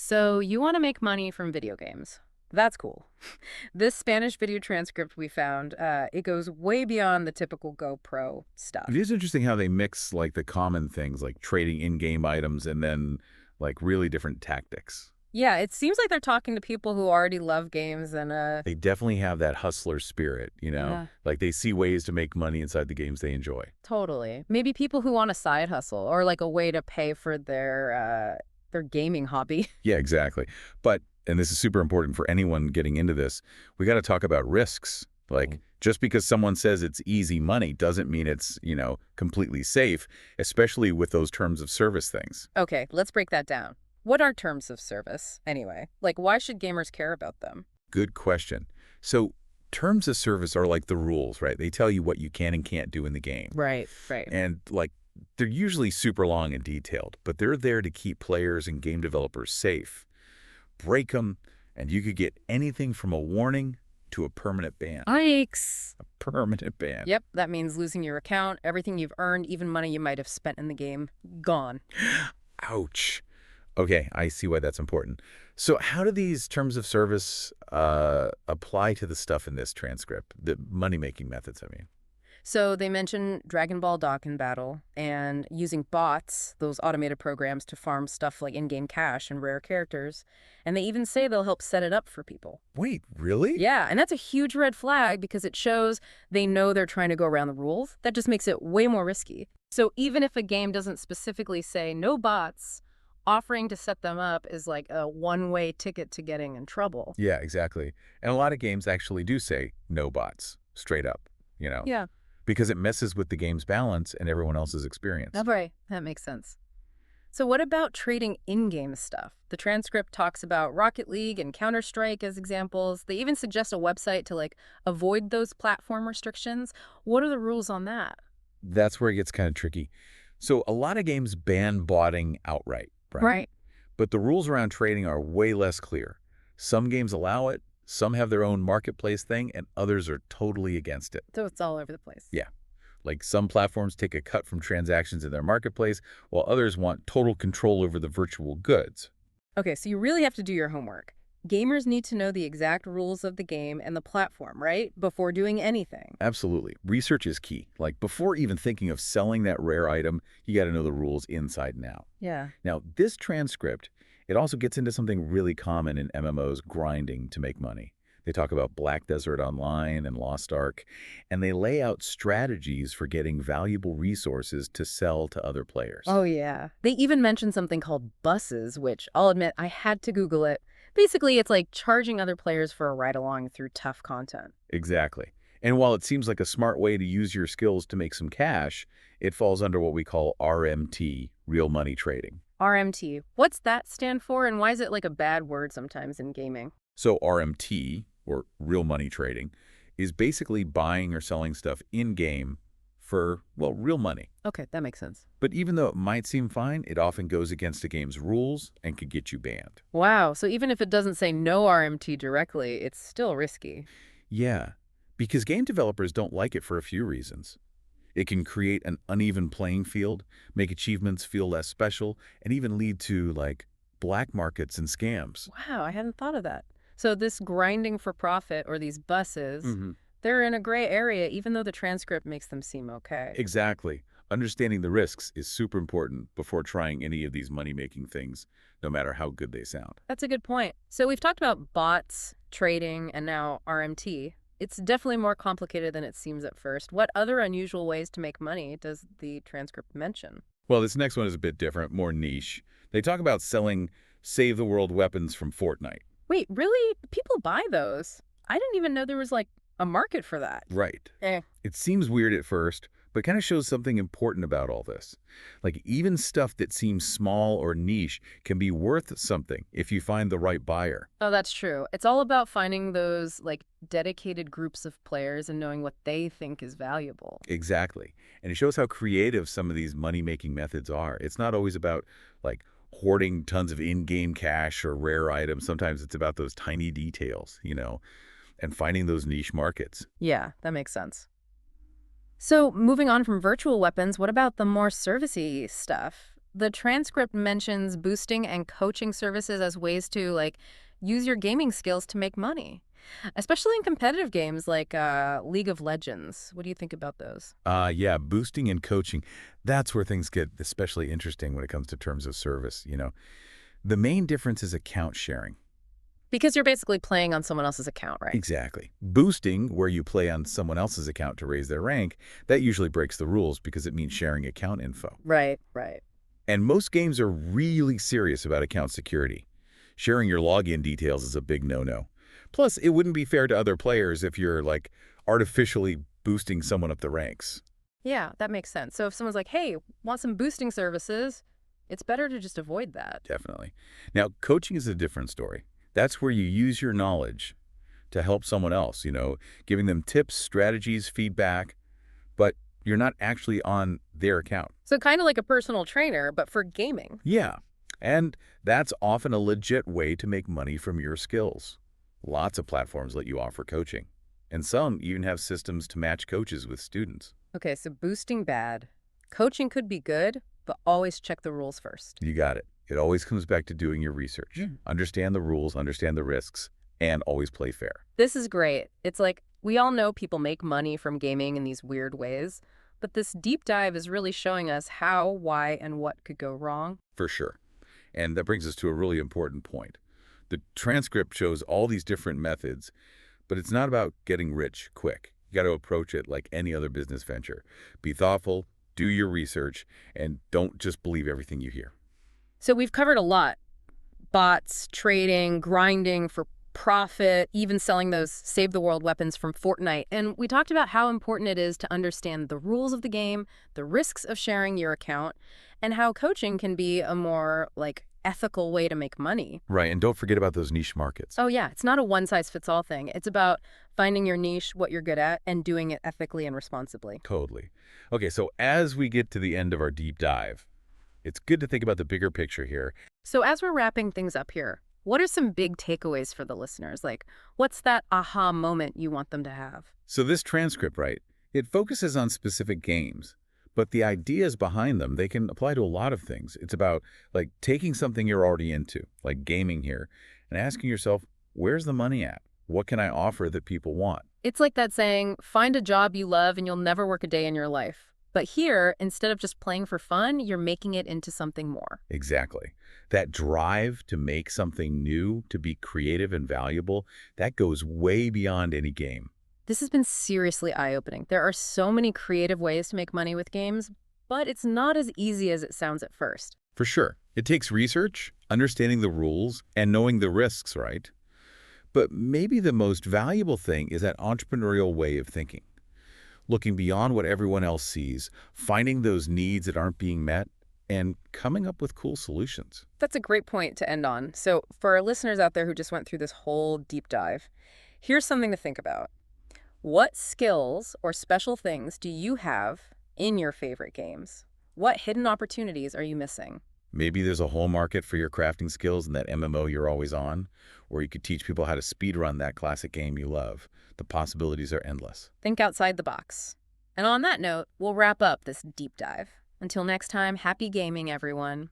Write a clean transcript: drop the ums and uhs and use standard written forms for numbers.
So you want to make money from video games. That's cool. This Spanish video transcript we found, it goes way beyond the typical GoPro It stuff. is interesting how they mix like the common things like trading in-game items and then like really different tactics. Yeah, it seems like they're talking to people who already love games and, They definitely have that hustler spirit, yeah, Like they see ways to make money inside the games they enjoy. totally. Maybe people who want a side hustle or like a way to pay for their gaming hobby. Yeah, exactly. But, and this is super important for anyone getting into this, we got to talk about risks. Like just because someone says it's easy money doesn't mean it's, completely safe, especially with those terms of service things. Okay, let's break that down. What are terms of service, anyway? Like, why should gamers care about them? Good question. So terms of service are like the rules, right? They tell you what you can and can't do in the game. Right, right. And like they're usually super long and detailed, but they're there to keep players and game developers safe. Break them, and you could get anything from a warning to a permanent ban. Yikes. A permanent ban. Yep, that means losing your account, everything you've earned, even money you might have spent in the game, gone. Ouch. Okay, I see why that's important. So how do these terms of service apply to the stuff in this transcript, the money-making methods, I mean? So they mention Dragon Ball Dokkan Battle and using bots, those automated programs to farm stuff like in-game cash and rare characters. And they even say they'll help set it up for people. Wait, really? Yeah, and that's a huge red flag because it shows they know they're trying to go around the rules. That just makes it way more risky. So even if a game doesn't specifically say no bots, offering to set them up is like a one-way ticket to getting in trouble. Yeah, exactly. And a lot of games actually do say no bots, straight up, Yeah. because it messes with the game's balance and everyone else's experience. Oh, right. That makes sense. So what about trading in-game stuff? The transcript talks about Rocket League and Counter-Strike as examples. They even suggest a website to like avoid those platform restrictions. What are the rules on that? That's where it gets kind of tricky. So a lot of games ban botting outright, right? Right. But the rules around trading are way less clear. Some games allow it, some have their own marketplace thing, and others are totally against it. So it's all over the place. Yeah. Like some platforms take a cut from transactions in their marketplace, while others want total control over the virtual goods. Okay, so you really have to do your homework. Gamers need to know the exact rules of the game and the platform, right? Before doing anything. Absolutely. Research is key. Like before even thinking of selling that rare item, you got to know the rules inside and out. Yeah. Now, this transcript, it also gets into something really common in MMOs, grinding to make money. They talk about Black Desert Online and Lost Ark, and they lay out strategies for getting valuable resources to sell to other players. Oh, yeah. They even mentioned something called buses, which I'll admit I had to Google it. Basically, it's like charging other players for a ride-along through tough content. Exactly. And while it seems like a smart way to use your skills to make some cash, it falls under what we call RMT, real money trading. RMT. What's that stand for, and why is it like a bad word sometimes in gaming? So RMT, or real money trading, is basically buying or selling stuff in-game for, well, real money. Okay, that makes sense. But even though it might seem fine, it often goes against a game's rules and could get you banned. Wow, so even if it doesn't say no RMT directly, it's still risky. Yeah, because game developers don't like it for a few reasons. It can create an uneven playing field, make achievements feel less special, and even lead to, like, black markets and scams. Wow, I hadn't thought of that. So this grinding for profit or these buses, Mm-hmm. they're in a gray area even though the transcript makes them seem okay. Exactly. Understanding the risks is super important before trying any of these money-making things, no matter how good they sound. That's a good point. So we've talked about bots, trading, and now RMT. It's definitely more complicated than it seems at first. What other unusual ways to make money does the transcript mention? Well, this next one is a bit different, more niche. They talk about selling save-the-world weapons from Fortnite. Wait, really? People buy those? I didn't even know there was like a market for that. Right. Eh. It seems weird at first, but kind of shows something important about all this. Like, even stuff that seems small or niche can be worth something if you find the right buyer. Oh, that's true. It's all about finding those like dedicated groups of players and knowing what they think is valuable. Exactly. And it shows how creative some of these money-making methods are. It's not always about, like, hoarding tons of in-game cash or rare items. Sometimes it's about those tiny details, and finding those niche markets. Yeah, that makes sense. So moving on from virtual weapons, what about the more servicey stuff? The transcript mentions boosting and coaching services as ways to, like, use your gaming skills to make money, especially in competitive games like League of Legends. What do you think about those? Yeah, boosting and coaching. That's where things get especially interesting when it comes to terms of service. The main difference is account sharing. Because you're basically playing on someone else's account, right? Exactly. Boosting, where you play on someone else's account to raise their rank, that usually breaks the rules because it means sharing account info. Right, right. And most games are really serious about account security. Sharing your login details is a big no-no. Plus, it wouldn't be fair to other players if you're, like, artificially boosting someone up the ranks. Yeah, that makes sense. So if someone's like, hey, want some boosting services, it's better to just avoid that. Definitely. Now, coaching is a different story. That's where you use your knowledge to help someone else, giving them tips, strategies, feedback, but you're not actually on their account. So kind of like a personal trainer, but for gaming. Yeah, and that's often a legit way to make money from your skills. Lots of platforms let you offer coaching, and some even have systems to match coaches with students. Okay, so boosting bad. Coaching could be good, but always check the rules first. You got it. It always comes back to doing your research. Understand the rules, understand the risks, and always play fair. This is great. It's like we all know people make money from gaming in these weird ways, but this deep dive is really showing us how, why, and what could go wrong. For sure. And that brings us to a really important point. The transcript shows all these different methods, but it's not about getting rich quick. You got to approach it like any other business venture. Be thoughtful, do your research, and don't just believe everything you hear. So we've covered a lot. Bots, trading, grinding for profit, even selling those save the world weapons from Fortnite. And we talked about how important it is to understand the rules of the game, the risks of sharing your account, and how coaching can be a more, like, ethical way to make money. Right, and don't forget about those niche markets. Oh yeah, it's not a one-size-fits-all thing. It's about finding your niche, what you're good at, and doing it ethically and responsibly. Totally. Okay, so as we get to the end of our deep dive, it's good to think about the bigger picture here. So as we're wrapping things up here, what are some big takeaways for the listeners? Like, what's that aha moment you want them to have? So this transcript, right, it focuses on specific games, but the ideas behind them, they can apply to a lot of things. It's about, like, taking something you're already into, like gaming here, and asking yourself, where's the money at? What can I offer that people want? It's like that saying, find a job you love and you'll never work a day in your life. But here, instead of just playing for fun, you're making it into something more. Exactly. That drive to make something new, to be creative and valuable, that goes way beyond any game. This has been seriously eye-opening. There are so many creative ways to make money with games, but it's not as easy as it sounds at first. For sure. It takes research, understanding the rules, and knowing the risks, right? But maybe the most valuable thing is that entrepreneurial way of thinking. Looking beyond what everyone else sees, finding those needs that aren't being met, and coming up with cool solutions. That's a great point to end on. So for our listeners out there who just went through this whole deep dive, here's something to think about. What skills or special things do you have in your favorite games? What hidden opportunities are you missing? Maybe there's a whole market for your crafting skills in that MMO you're always on, or you could teach people how to speedrun that classic game you love. The possibilities are endless. Think outside the box. And on that note, we'll wrap up this deep dive. Until next time, happy gaming, everyone.